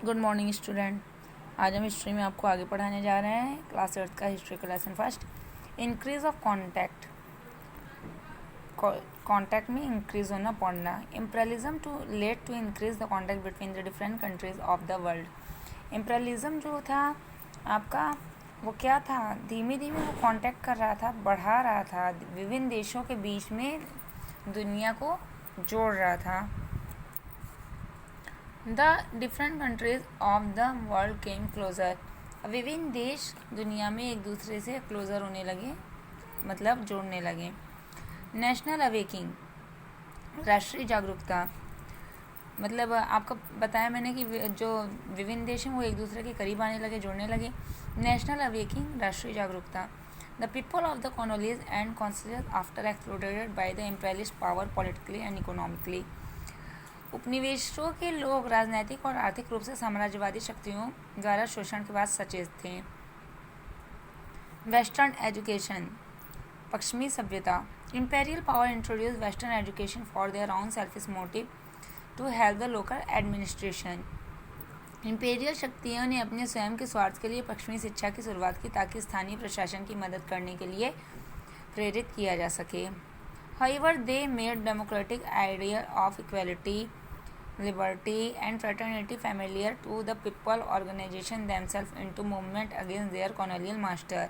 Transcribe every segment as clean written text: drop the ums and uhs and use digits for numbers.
Good morning student. आज हम history में आपको आगे पढ़ाने जा रहे हैं क्लास 8 का हिस्ट्री का lesson first. Increase of contact. Contact में इंक्रीज होना पड़ना। Imperialism to led to increase the contact between the different countries of the world. Imperialism जो था आपका वो क्या था, धीमे धीमे वो कॉन्टैक्ट कर रहा था, बढ़ा रहा था, विभिन्न देशों के बीच में दुनिया को जोड़ रहा था। The different countries of the world came closer. विभिन्न देश दुनिया में एक दूसरे से क्लोज़र होने लगे, मतलब जोड़ने लगे। नेशनल अवेकिंग, राष्ट्रीय जागरूकता, मतलब आपको बताया मैंने कि जो विभिन्न देश हैं वो एक दूसरे के करीब आने लगे, जोड़ने लगे। नेशनल अवेकिंग, राष्ट्रीय जागरूकता। The people of the colonies and consider after exploded by the imperialist power politically and economically. उपनिवेशों के लोग राजनैतिक और आर्थिक रूप से साम्राज्यवादी शक्तियों द्वारा शोषण के बाद सचेत थे। वेस्टर्न एजुकेशन, पश्चिमी सभ्यता। Imperial power introduce western education for their own selfish motive to help the local administration. Imperial शक्तियों ने अपने स्वयं के स्वार्थ के लिए पश्चिमी शिक्षा की शुरुआत की ताकि स्थानीय प्रशासन की मदद करने के लिए प्रेरित किया जा सके। However, they made democratic idea of equality, liberty and fraternity familiar to the people, organization themselves into movement against their colonial master.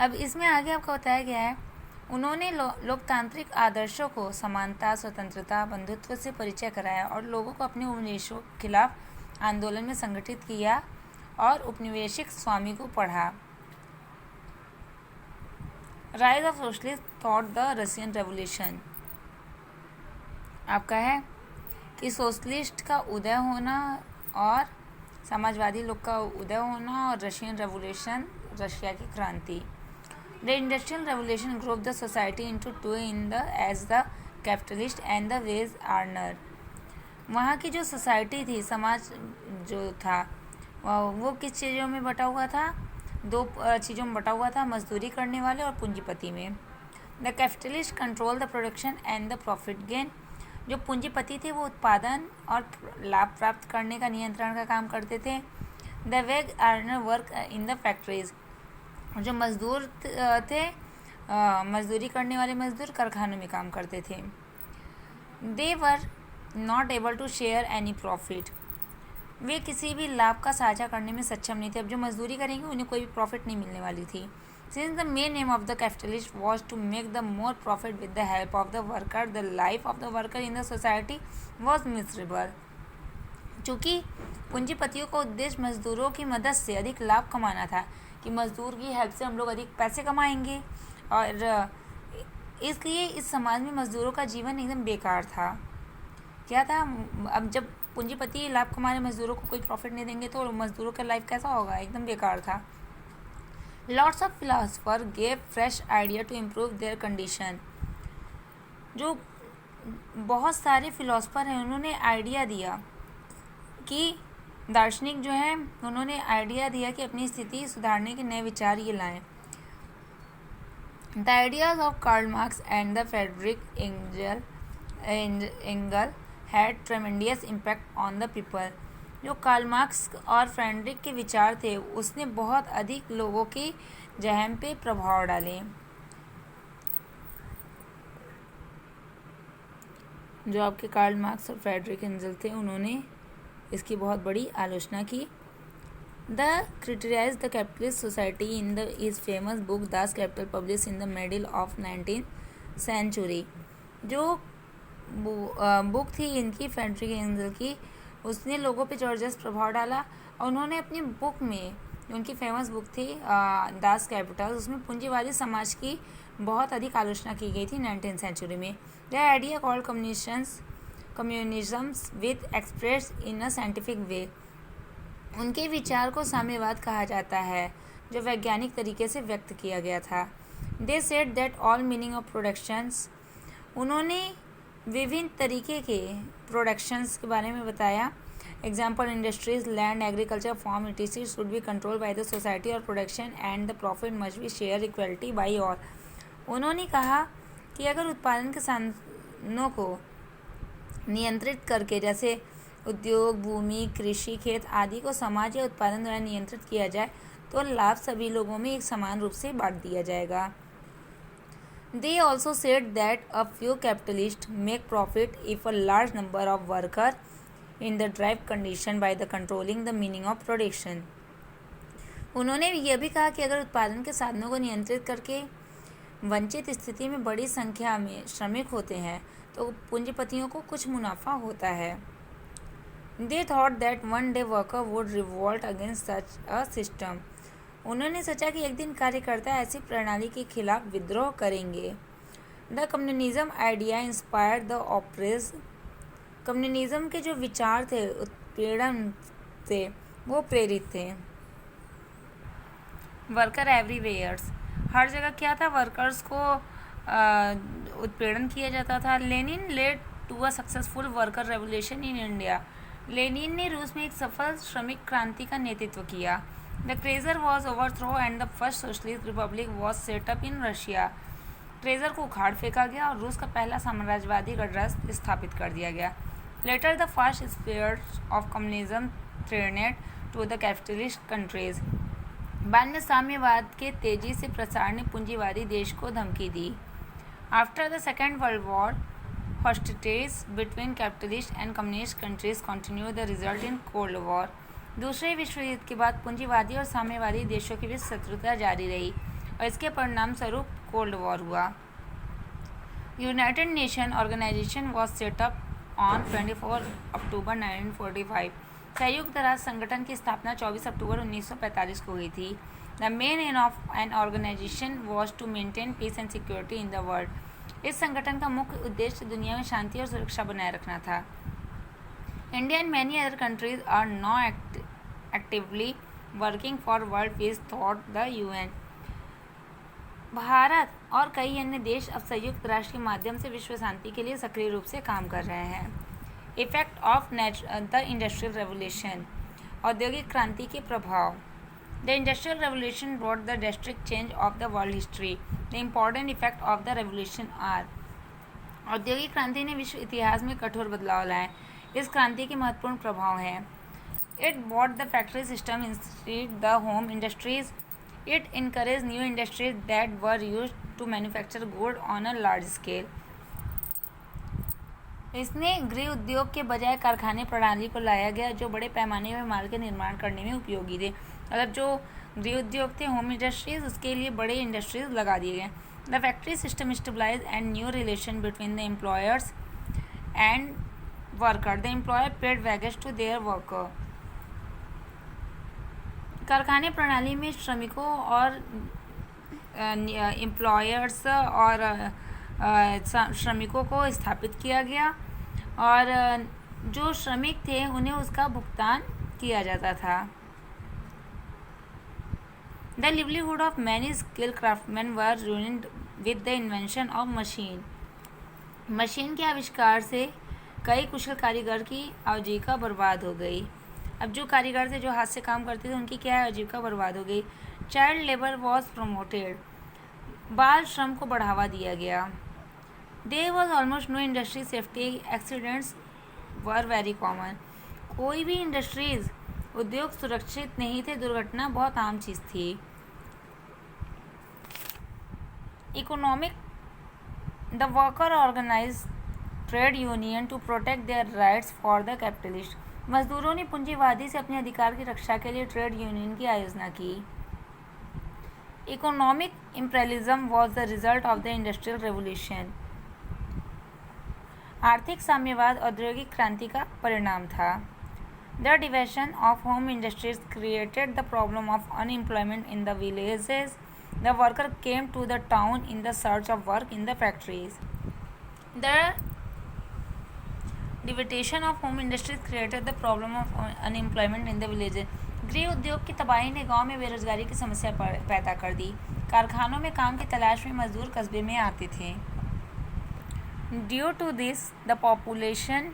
अब इसमें आगे आपको बताया गया है, उन्होंने लोकतांत्रिक आदर्शों को समानता, स्वतंत्रता, बंधुत्व से परिचय कराया और लोगों को अपने उपनिवेशों के खिलाफ आंदोलन में संगठित किया और उपनिवेशिक स्वामी को पढ़ा। Rise of socialist thought the Russian revolution. आपका है कि सोशलिस्ट का उदय होना और समाजवादी लोग का उदय होना और रशियन रेवोल्यूशन, रशिया की क्रांति। The industrial revolution group the society into two in the age the capitalist and the wage earner. वहाँ की जो सोसाइटी थी, समाज जो था, वो किस चीज़ों में बटा हुआ था? दो चीज़ों में बटा हुआ था, मजदूरी करने वाले और पूंजीपति में। The capitalist control the production and the profit gain. जो पूंजीपति थे वो उत्पादन और लाभ प्राप्त करने का नियंत्रण का काम करते थे। The wage earner work in the factories. जो मजदूर थे, मजदूरी करने वाले मजदूर कारखानों में काम करते थे। They were not able to share any profit. वे किसी भी लाभ का साझा करने में सक्षम नहीं थे। अब जो मजदूरी करेंगे उन्हें कोई भी प्रॉफिट नहीं मिलने वाली थी। Since the main aim of the capitalist was to make the more profit with the help of the worker, the life of the worker in the society was miserable. चूँकि पूंजीपतियों का उद्देश्य मजदूरों की मदद से अधिक लाभ कमाना था कि मजदूर की हेल्प से हम लोग अधिक पैसे कमाएंगे, और इसलिए इस समाज में मजदूरों का जीवन एकदम बेकार था। क्या था? अब जब पूंजीपति लाभ कमाने मजदूरों को कोई प्रॉफिट नहीं देंगे तो मजदूरों का लाइफ कैसा होगा? एकदम बेकार था। Lots of philosopher gave fresh idea to improve their condition. जो बहुत सारे फिलोसफर हैं उन्होंने आइडिया दिया कि दार्शनिक जो हैं उन्होंने आइडिया दिया कि अपनी स्थिति सुधारने के नए विचार ये लाएं। The ideas of Karl Marx and the Friedrich Engel had tremendous impact on the people. जो कार्ल मार्क्स और फ्रेडरिक के विचार थे उसने बहुत अधिक लोगों की जहन पे प्रभाव डाले। जो आपके कार्ल मार्क्स और फ्रेडरिक एंगल थे उन्होंने इसकी बहुत बड़ी आलोचना की। The criticise the capitalist society in the is famous book Das Kapital publish in the middle of 19th century. जो बुक थी इनकी, फ्रेडरिक एंगल की, उसने लोगों पे ज़बरदस्त प्रभाव डाला और उन्होंने अपनी बुक में, उनकी फेमस बुक थी दास कैपिटल, उसमें पूंजीवादी समाज की बहुत अधिक आलोचना की गई थी 19th सेंचुरी में। The idea called communisms with express in a scientific way. उनके विचार को साम्यवाद कहा जाता है जो वैज्ञानिक तरीके से व्यक्त किया गया था। They said that all meaning of productions. उन्होंने विभिन्न तरीके के प्रोडक्शंस के बारे में बताया। Example, industries, land, agriculture, farm, ETC should be control by the society और production and the profit must be share equality by all. उन्होंने कहा कि अगर उत्पादन के साधनों को नियंत्रित करके, जैसे उद्योग, भूमि, कृषि, खेत आदि को समाज या उत्पादन द्वारा नियंत्रित किया जाए तो लाभ सभी लोगों में एक समान रूप से बांट दिया जाएगा। They also said that a few capitalists make profit if a large number of workers in the drive condition by the controlling the meaning of production. उन्होंने यह भी कहा कि अगर उत्पादन के साधनों को नियंत्रित करके वंचित स्थिति में बड़ी संख्या में श्रमिक होते हैं तो पूंजीपतियों को कुछ मुनाफा होता है। They thought that one day worker would revolt against such a system. उन्होंने सोचा कि एक दिन कार्यकर्ता ऐसी प्रणाली के खिलाफ विद्रोह करेंगे। The communism idea inspired the oppressed. Communism के जो विचार थे, उत्पीड़न थे, वो प्रेरित थे। वर्कर एवरीवेयर्स, हर जगह क्या था, वर्कर्स को उत्पीड़न किया जाता था। Lenin led to a successful worker revolution in India. Lenin ने रूस में एक सफल श्रमिक क्रांति का नेतृत्व किया। The Kaiser was overthrown and the first socialist republic was set up in Russia. Treasure को उखाड़ फेंका गया और रूस का पहला साम्राज्यवादी गणराज्य स्थापित कर दिया गया। Later the first spheres of communism threatened to the capitalist countries. बाद में साम्यवाद के तेजी से प्रसार ने पूंजीवादी देश को धमकी दी। After the Second World War, hostilities between capitalist and communist countries continued, the result in Cold War. दूसरे विश्व युद्ध के बाद पूंजीवादी और साम्यवादी देशों के बीच शत्रुता जारी रही और इसके परिणाम स्वरूप कोल्ड वॉर हुआ। United Nation Organisation was set up on 24 October 1945। संयुक्त राष्ट्र संगठन की स्थापना 24 अक्टूबर 1945 को हुई थी। The main aim of an organisation was to maintain peace and security in the world. इस संगठन का मुख्य उद्देश्य दुनिया में शांति और सुरक्षा बनाए रखना था। India and many other countries are now actively working for world peace through the UN. Bharat और कई अन्य देश अब संयुक्त राष्ट्र के माध्यम से विश्व शांति के लिए सक्रिय रूप से काम कर रहे हैं। Effect of the industrial revolution, औद्योगिक क्रांति के प्रभाव। The industrial revolution brought the drastic change of the world history. The important effect of the revolution are. औद्योगिक क्रांति ने विश्व इतिहास में कठोर बदलाव लाए। इस क्रांति के महत्वपूर्ण प्रभाव हैं। It bought the factory system instead the home industries. It encourage new industries that were use to manufacture good on a large scale. इसने गृह उद्योग के बजाय कारखाने प्रणाली को लाया गया जो बड़े पैमाने पर माल के निर्माण करने में उपयोगी थे। मतलब जो गृह उद्योग थे, होम इंडस्ट्रीज, उसके लिए बड़े इंडस्ट्रीज लगा दिए गए। The factory system stabilise and new relation between the employers and worker. The employer paid wages to their worker. कारखाने प्रणाली में श्रमिकों और एम्प्लॉयर्स और श्रमिकों को स्थापित किया गया और जो श्रमिक थे उन्हें उसका भुगतान किया जाता था। The livelihood of many skill craftsman were ruined with the invention of machine. Machine के आविष्कार से कई कुशल कारीगर की आजीविका बर्बाद हो गई। अब जो कारीगर थे, जो हाथ से काम करते थे, उनकी क्या है, आजीविका बर्बाद हो गई। Child labour was promoted. बाल श्रम को बढ़ावा दिया गया। There was almost no industry safety accidents were very common. कोई भी इंडस्ट्रीज, उद्योग सुरक्षित नहीं थे, दुर्घटना बहुत आम चीज़ थी। Economic, the worker organise trade union to protect their rights for the capitalist. मजदूरों ने पूंजीवादी से अपने अधिकार की रक्षा के लिए ट्रेड यूनियन की आयोजना की। Economic imperialism was the result of the industrial revolution. आर्थिक साम्यवाद औद्योगिक क्रांति का परिणाम था। The division of home industries created the problem of unemployment in the villages. The worker came to the town in the search of work in the factories. The devastation of home industries created the problem of unemployment in the villages. गृह उद्योग की तबाही ने गांव में बेरोजगारी की समस्या पैदा कर दी। कारखानों में काम की तलाश में मजदूर कस्बे में आते थे। Due to this the population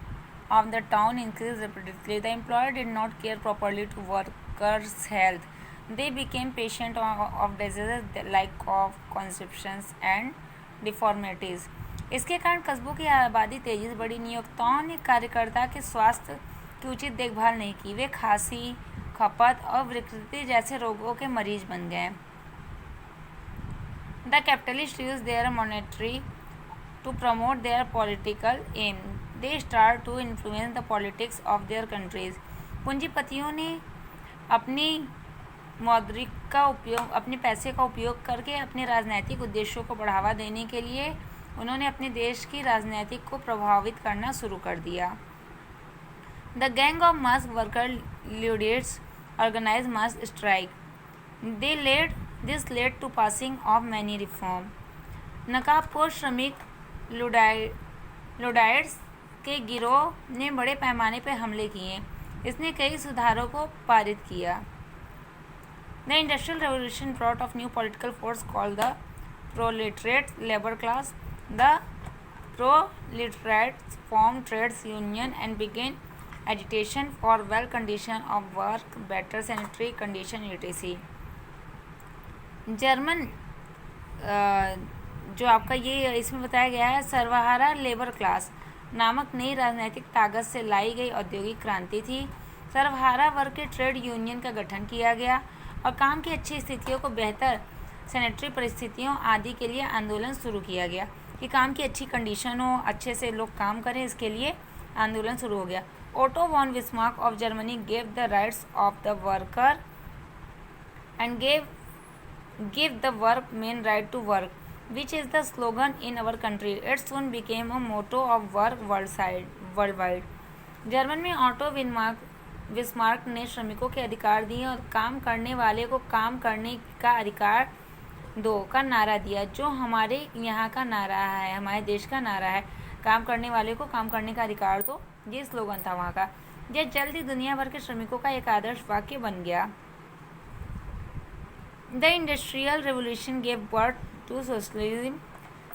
of the town increased rapidly. The employer did not care properly to workers' health. They became patient of diseases like cough, consumptions and deformities. इसके कारण कस्बों की आबादी तेजी से बढ़ी। नियोक्ताओं ने कार्यकर्ता के स्वास्थ्य की उचित देखभाल नहीं की। वे खांसी, खपत और विकृति जैसे रोगों के मरीज बन गए। The capitalist use their monetary to promote their political aim. They start to influence the politics of their countries. पूंजीपतियों ने अपनी मौद्रिक का उपयोग, अपने पैसे का उपयोग करके अपने राजनीतिक उद्देश्यों को बढ़ावा देने के लिए उन्होंने अपने देश की राजनीतिक को प्रभावित करना शुरू कर दिया। The gang of mass worker leaders organise mass strike. This led to passing of many reform. नकाबपोश श्रमिक लुडाइट्स के गिरोह ने बड़े पैमाने पर हमले किए। इसने कई सुधारों को पारित किया। The Industrial Revolution brought of new political force called the proletariat labor class. The proletariats formed trades union and began agitation for well condition of work, better sanitary condition, etc. German जो आपका ये इसमें बताया गया है सर्वहारा labour class नामक नई राजनीतिक ताकत से लाई गई औद्योगिक क्रांति थी। सर्वहारा वर्ग के ट्रेड यूनियन का गठन किया गया और काम की अच्छी स्थितियों को बेहतर सैनिटरी परिस्थितियों आदि के लिए आंदोलन शुरू किया गया कि काम की अच्छी कंडीशन हो, अच्छे से लोग काम करें, इसके लिए आंदोलन शुरू हो गया। Otto von Bismarck of Germany gave the rights of the worker and give the work men right to work which is the slogan in our country. It soon became a motto of work worldwide. German में auto Bismarck ने श्रमिकों के अधिकार दिए और काम करने वाले को काम करने का अधिकार दो का नारा दिया, जो हमारे यहाँ का नारा है, हमारे देश का नारा है, काम करने वाले को काम करने का अधिकार दो। ये स्लोगन था वहाँ का। यह जल्द ही दुनिया भर के श्रमिकों का एक आदर्श वाक्य बन गया। The industrial revolution gave birth to socialism.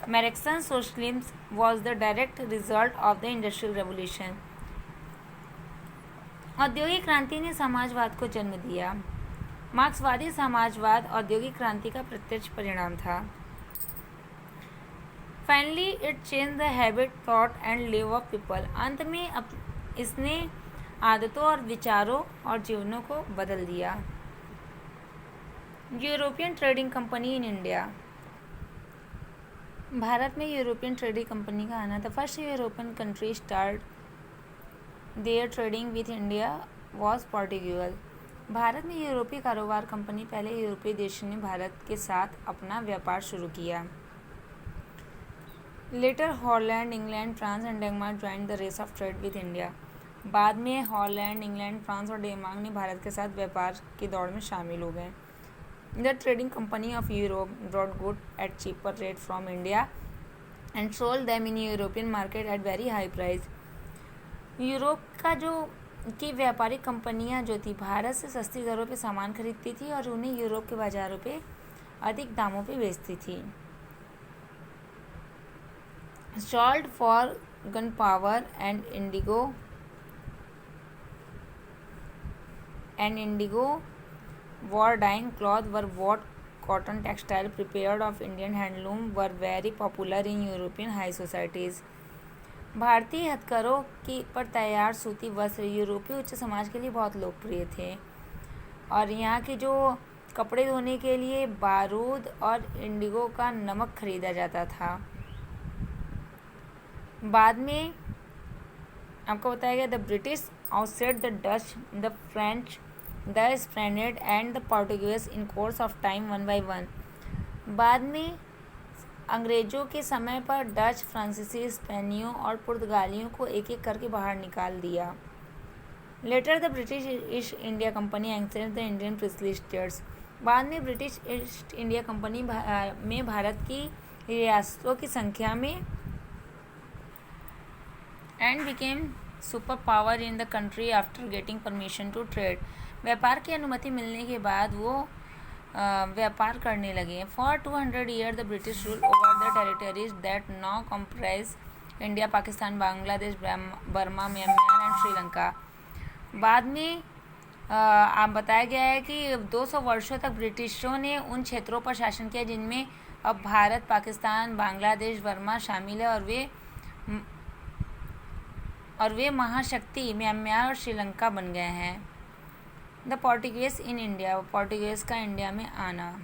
Marxian socialism was the direct result of the industrial revolution. औद्योगिक क्रांति ने समाजवाद को जन्म दिया। मार्क्सवादी समाजवाद औद्योगिक क्रांति का प्रत्यक्ष परिणाम था। Finally, it changed the habit, thought and live of people. अंत में इसने आदतों और विचारों और जीवनों को बदल दिया। European trading company in India. Bharat में यूरोपियन ट्रेडिंग कंपनी का आना। The first European country start their trading with India was Portugal. Bharat में यूरोपीय कारोबार कंपनी पहले यूरोपीय देशों ने भारत के साथ अपना व्यापार शुरू किया। Later Holland, England, France and Denmark joined the race of trade with India. बाद में हॉलैंड, इंग्लैंड, फ्रांस और डेनमार्क ने भारत के साथ व्यापार की दौड़ में शामिल हो गए। The trading company of Europe brought goods at cheaper rate from India and sold them in European market at very high price. Europe का जो की व्यापारिक कंपनियां जो थी भारत से सस्ती दरों पे सामान खरीदती थी और उन्हें यूरोप के बाज़ारों पे अधिक दामों पे बेचती थी। Salt for gunpowder and indigo war dyeing cloth were bought. Cotton textile prepared of Indian handloom were very popular in European high societies. भारतीय हथकरों की पर तैयार सूती वस्त्र यूरोपीय उच्च समाज के लिए बहुत लोकप्रिय थे और यहाँ के जो कपड़े धोने के लिए बारूद और इंडिगो का नमक खरीदा जाता था। बाद में आपको बताया गया the British outset the Dutch, the French, the Spanish and the Portuguese in course of time one by one. बाद में अंग्रेज़ों के समय पर डच, फ्रांसीसी, स्पेनियों और पुर्तगालियों को एक एक करके बाहर निकाल दिया। Later the British East India Company annexes the Indian princely states. बाद में ब्रिटिश ईस्ट इंडिया कंपनी में भारत की रियासतों की संख्या में and became super power in the country after getting permission to trade. व्यापार की अनुमति मिलने के बाद वो व्यापार करने लगे। For 200 year the British rule over the territories that now comprise India, Pakistan, Bangladesh, Burma, Myanmar and Sri Lanka. बाद में आप बताया गया है कि 200 वर्षों तक ब्रिटिशों ने उन क्षेत्रों पर शासन किया जिनमें अब भारत, पाकिस्तान, बांग्लादेश, बर्मा शामिल है और वे और वे महाशक्ति म्यांमार और श्रीलंका बन गए हैं। The Portuguese in India, Portuguese का इंडिया में आना।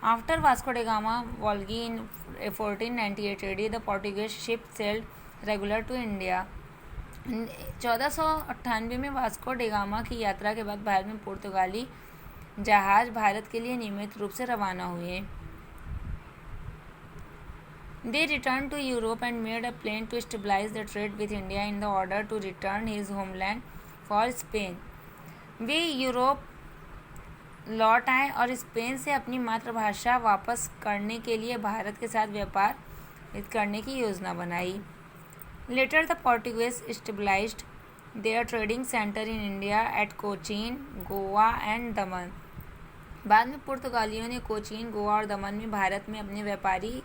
आफ्टर वास्को डे गामा वॉल्गी in 1498 AD, the Portuguese ship sailed regular to India. 1498 में वास्को डे गामा की यात्रा के बाद भारत में पुर्तगाली जहाज भारत के लिए नियमित रूप से रवाना हुए। They returned to Europe and made a plan to stabilize the trade with India in the order to return his homeland for Spain. Way Europe लौट आए और स्पेन से अपनी मातृभाषा वापस करने के लिए भारत के साथ व्यापार करने की योजना बनाई। Later the Portuguese stabilized their trading center in India at Cochin, Goa and दमन। बाद में पुर्तगालियों ने कोचीन, गोवा और दमन में भारत में अपने व्यापारी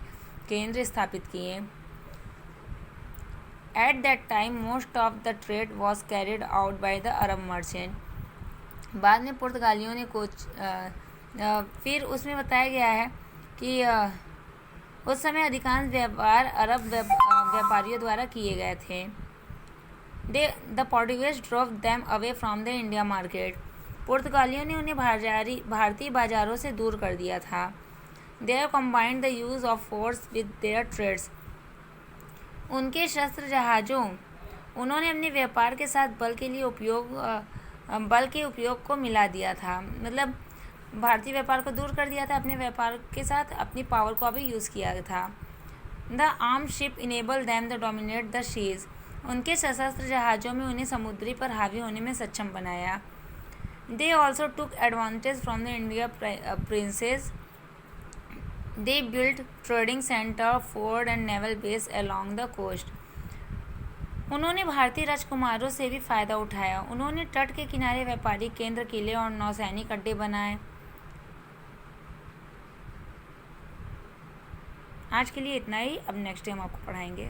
केंद्र स्थापित किए। At that time most of the trade was carried out by the Arab merchant. बाद में पुर्तगालियों ने फिर उसमें बताया गया है कि उस समय अधिकांश व्यापार अरब व्यापारियों द्वारा किए गए थे। The Portuguese drove them away from the India market. पुर्तगालियों ने उन्हें भारतीय बाजारों से दूर कर दिया था। They have combined the use of force with their trades. उनके शस्त्र जहाज़ों उन्होंने अपने व्यापार के साथ बल के उपयोग को मिला दिया था। मतलब भारतीय व्यापार को दूर कर दिया था, अपने व्यापार के साथ अपनी पावर को भी यूज़ किया था। The armed ship enabled them to dominate the seas. उनके सशस्त्र जहाज़ों में उन्हें समुद्री पर हावी होने में सक्षम बनाया। They also took advantage from the India princes. They built trading center, fort and naval base along the coast. उन्होंने भारतीय राजकुमारों से भी फ़ायदा उठाया। उन्होंने तट के किनारे व्यापारिक केंद्र, किले और नौसैनिक अड्डे बनाए। आज के लिए इतना ही। अब नेक्स्ट टाइम आपको पढ़ाएंगे।